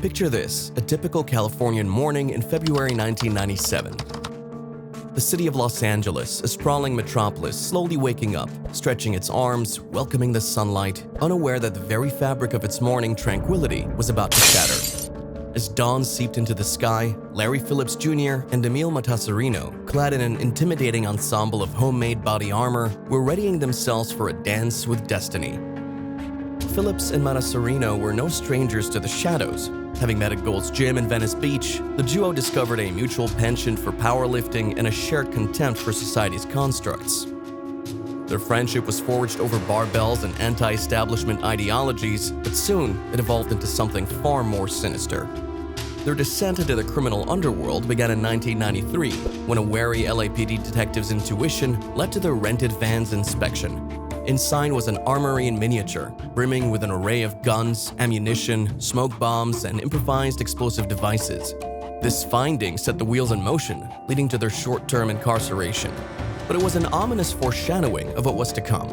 Picture this, a typical Californian morning in February 1997. The city of Los Angeles, a sprawling metropolis, slowly waking up, stretching its arms, welcoming the sunlight, unaware that the very fabric of its morning tranquility was about to shatter. As dawn seeped into the sky, Larry Phillips Jr. and Emil Matasareanu, clad in an intimidating ensemble of homemade body armor, were readying themselves for a dance with destiny. Phillips and Matasareanu were no strangers to the shadows. Having met at Gold's Gym in Venice Beach, the duo discovered a mutual penchant for powerlifting and a shared contempt for society's constructs. Their friendship was forged over barbells and anti-establishment ideologies, but soon it evolved into something far more sinister. Their descent into the criminal underworld began in 1993, when a wary LAPD detective's intuition led to their rented van's inspection. Inside was an armory in miniature, brimming with an array of guns, ammunition, smoke bombs, and improvised explosive devices. This finding set the wheels in motion, leading to their short-term incarceration. But it was an ominous foreshadowing of what was to come.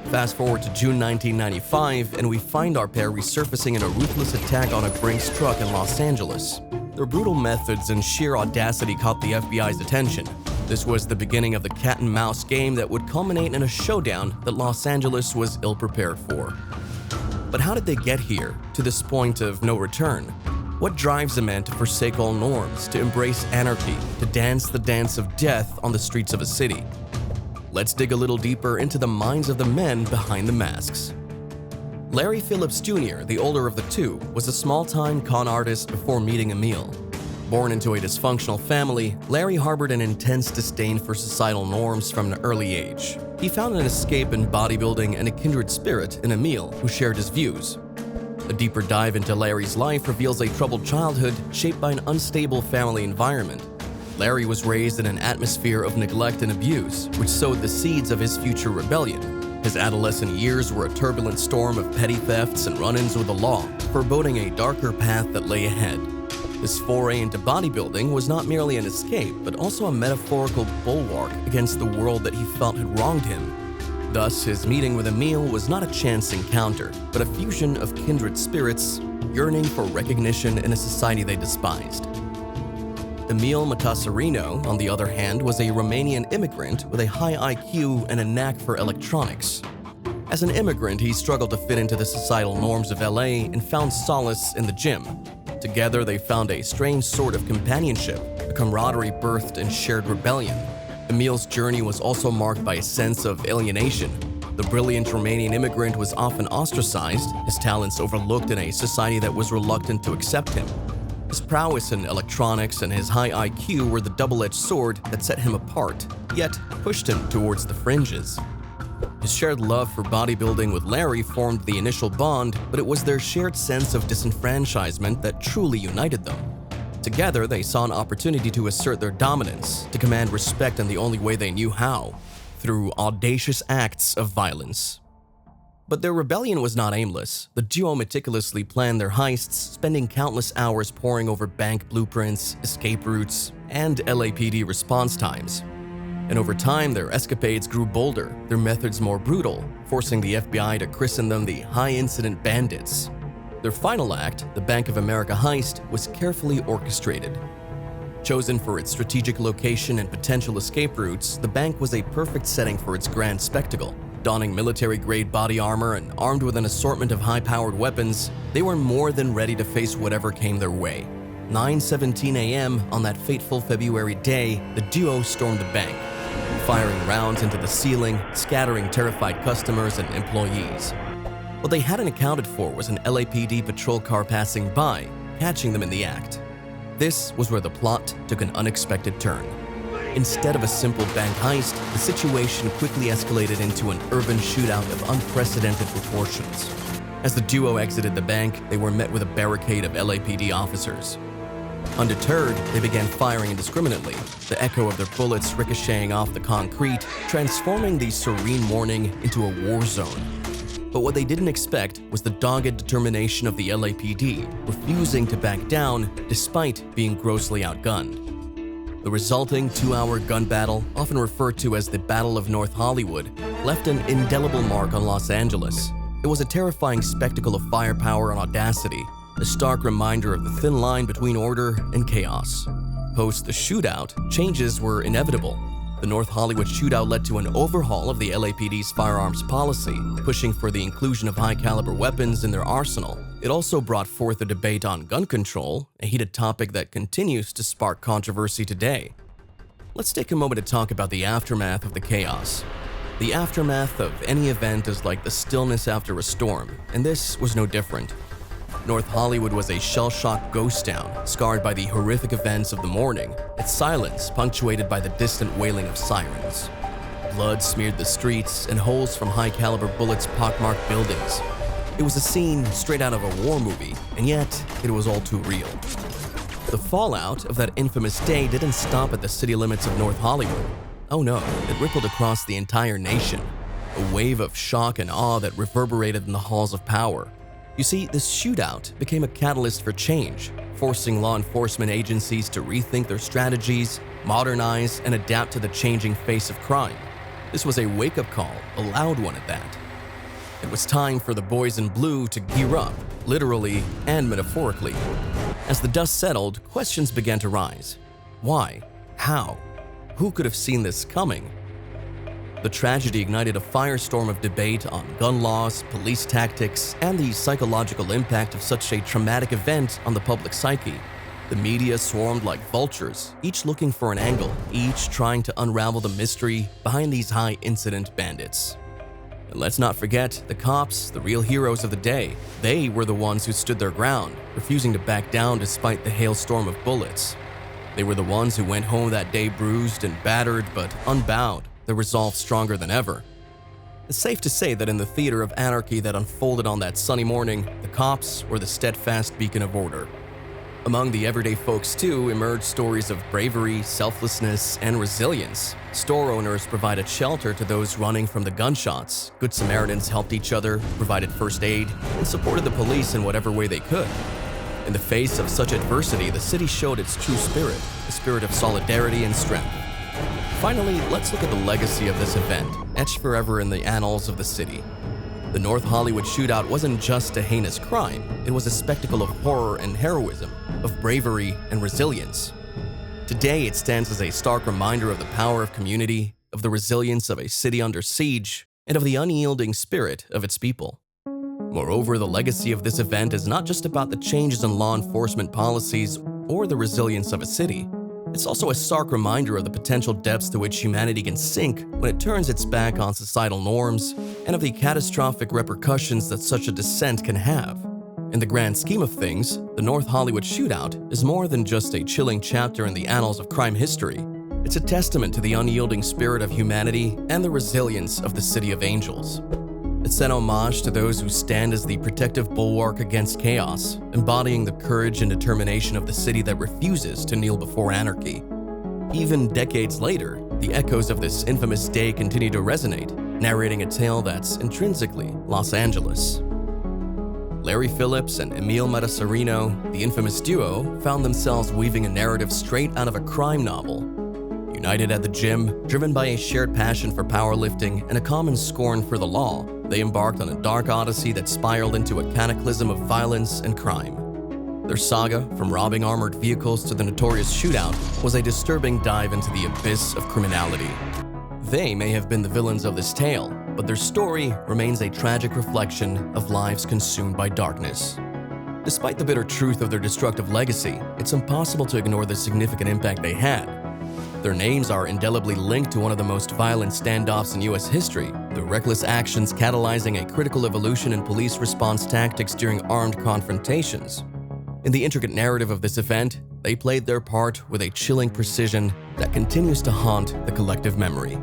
Fast forward to June 1995, and we find our pair resurfacing in a ruthless attack on a Brinks truck in Los Angeles. Their brutal methods and sheer audacity caught the FBI's attention. This was the beginning of the cat-and-mouse game that would culminate in a showdown that Los Angeles was ill-prepared for. But how did they get here, to this point of no return? What drives a man to forsake all norms, to embrace anarchy, to dance the dance of death on the streets of a city? Let's dig a little deeper into the minds of the men behind the masks. Larry Phillips Jr., the older of the two, was a small-time con artist before meeting Emil. Born into a dysfunctional family, Larry harbored an intense disdain for societal norms from an early age. He found an escape in bodybuilding and a kindred spirit in Emil, who shared his views. A deeper dive into Larry's life reveals a troubled childhood shaped by an unstable family environment. Larry was raised in an atmosphere of neglect and abuse, which sowed the seeds of his future rebellion. His adolescent years were a turbulent storm of petty thefts and run-ins with the law, foreboding a darker path that lay ahead. His foray into bodybuilding was not merely an escape, but also a metaphorical bulwark against the world that he felt had wronged him. Thus, his meeting with Emil was not a chance encounter, but a fusion of kindred spirits, yearning for recognition in a society they despised. Emil Matasareanu, on the other hand, was a Romanian immigrant with a high IQ and a knack for electronics. As an immigrant, he struggled to fit into the societal norms of LA and found solace in the gym. Together, they found a strange sort of companionship, a camaraderie birthed in shared rebellion. Emil's journey was also marked by a sense of alienation. The brilliant Romanian immigrant was often ostracized, his talents overlooked in a society that was reluctant to accept him. His prowess in electronics and his high IQ were the double-edged sword that set him apart, yet pushed him towards the fringes. His shared love for bodybuilding with Larry formed the initial bond, but it was their shared sense of disenfranchisement that truly united them. Together, they saw an opportunity to assert their dominance, to command respect in the only way they knew how, through audacious acts of violence. But their rebellion was not aimless. The duo meticulously planned their heists, spending countless hours poring over bank blueprints, escape routes, and LAPD response times. And over time, their escapades grew bolder, their methods more brutal, forcing the FBI to christen them the high-incident bandits. Their final act, the Bank of America heist, was carefully orchestrated. Chosen for its strategic location and potential escape routes, the bank was a perfect setting for its grand spectacle. Donning military-grade body armor and armed with an assortment of high-powered weapons, they were more than ready to face whatever came their way. 9:17 a.m. on that fateful February day, the duo stormed the bank, firing rounds into the ceiling, scattering terrified customers and employees. What they hadn't accounted for was an LAPD patrol car passing by, catching them in the act. This was where the plot took an unexpected turn. Instead of a simple bank heist, the situation quickly escalated into an urban shootout of unprecedented proportions. As the duo exited the bank, they were met with a barricade of LAPD officers. Undeterred, they began firing indiscriminately, the echo of their bullets ricocheting off the concrete, transforming the serene morning into a war zone. But what they didn't expect was the dogged determination of the LAPD, refusing to back down despite being grossly outgunned. The resulting 2-hour gun battle, often referred to as the Battle of North Hollywood, left an indelible mark on Los Angeles. It was a terrifying spectacle of firepower and audacity, a stark reminder of the thin line between order and chaos. Post the shootout, changes were inevitable. The North Hollywood shootout led to an overhaul of the LAPD's firearms policy, pushing for the inclusion of high-caliber weapons in their arsenal. It also brought forth a debate on gun control, a heated topic that continues to spark controversy today. Let's take a moment to talk about the aftermath of the chaos. The aftermath of any event is like the stillness after a storm, and this was no different. North Hollywood was a shell-shocked ghost town, scarred by the horrific events of the morning, its silence punctuated by the distant wailing of sirens. Blood smeared the streets, and holes from high-caliber bullets pockmarked buildings. It was a scene straight out of a war movie, and yet it was all too real. The fallout of that infamous day didn't stop at the city limits of North Hollywood. Oh no, it rippled across the entire nation, a wave of shock and awe that reverberated in the halls of power. You see, this shootout became a catalyst for change, forcing law enforcement agencies to rethink their strategies, modernize, and adapt to the changing face of crime. This was a wake-up call, a loud one at that. It was time for the boys in blue to gear up, literally and metaphorically. As the dust settled, questions began to rise. Why? How? Who could have seen this coming? The tragedy ignited a firestorm of debate on gun laws, police tactics, and the psychological impact of such a traumatic event on the public psyche. The media swarmed like vultures, each looking for an angle, each trying to unravel the mystery behind these high-incident bandits. And let's not forget the cops, the real heroes of the day. They were the ones who stood their ground, refusing to back down despite the hailstorm of bullets. They were the ones who went home that day bruised and battered but unbowed, their resolve stronger than ever. It's safe to say that in the theater of anarchy that unfolded on that sunny morning, the cops were the steadfast beacon of order. Among the everyday folks, too, emerged stories of bravery, selflessness, and resilience. Store owners provided shelter to those running from the gunshots. Good Samaritans helped each other, provided first aid, and supported the police in whatever way they could. In the face of such adversity, the city showed its true spirit, the spirit of solidarity and strength. Finally, let's look at the legacy of this event, etched forever in the annals of the city. The North Hollywood shootout wasn't just a heinous crime, it was a spectacle of horror and heroism, of bravery and resilience. Today, it stands as a stark reminder of the power of community, of the resilience of a city under siege, and of the unyielding spirit of its people. Moreover, the legacy of this event is not just about the changes in law enforcement policies or the resilience of a city. It's also a stark reminder of the potential depths to which humanity can sink when it turns its back on societal norms, and of the catastrophic repercussions that such a descent can have. In the grand scheme of things, the North Hollywood shootout is more than just a chilling chapter in the annals of crime history. It's a testament to the unyielding spirit of humanity and the resilience of the City of Angels. It's an homage to those who stand as the protective bulwark against chaos, embodying the courage and determination of the city that refuses to kneel before anarchy. Even decades later, the echoes of this infamous day continue to resonate, narrating a tale that's intrinsically Los Angeles. Larry Phillips and Emil Matasareanu, the infamous duo, found themselves weaving a narrative straight out of a crime novel. United at the gym, driven by a shared passion for powerlifting and a common scorn for the law, they embarked on a dark odyssey that spiraled into a cataclysm of violence and crime. Their saga, from robbing armored vehicles to the notorious shootout, was a disturbing dive into the abyss of criminality. They may have been the villains of this tale, but their story remains a tragic reflection of lives consumed by darkness. Despite the bitter truth of their destructive legacy, it's impossible to ignore the significant impact they had. Their names are indelibly linked to one of the most violent standoffs in U.S. history, their reckless actions catalyzing a critical evolution in police response tactics during armed confrontations. In the intricate narrative of this event, they played their part with a chilling precision that continues to haunt the collective memory.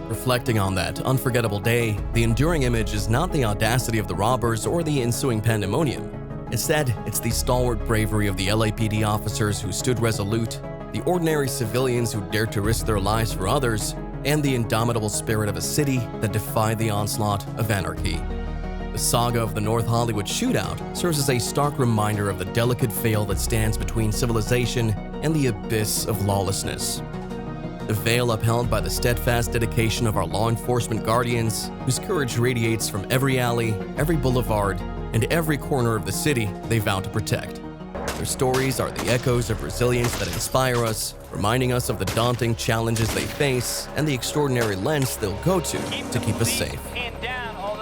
Reflecting on that unforgettable day, the enduring image is not the audacity of the robbers or the ensuing pandemonium. Instead, it's the stalwart bravery of the LAPD officers who stood resolute, the ordinary civilians who dared to risk their lives for others, and the indomitable spirit of a city that defied the onslaught of anarchy. The saga of the North Hollywood shootout serves as a stark reminder of the delicate veil that stands between civilization and the abyss of lawlessness. The veil upheld by the steadfast dedication of our law enforcement guardians, whose courage radiates from every alley, every boulevard, and every corner of the city they vow to protect. Their stories are the echoes of resilience that inspire us, reminding us of the daunting challenges they face and the extraordinary lengths they'll go to keep us safe.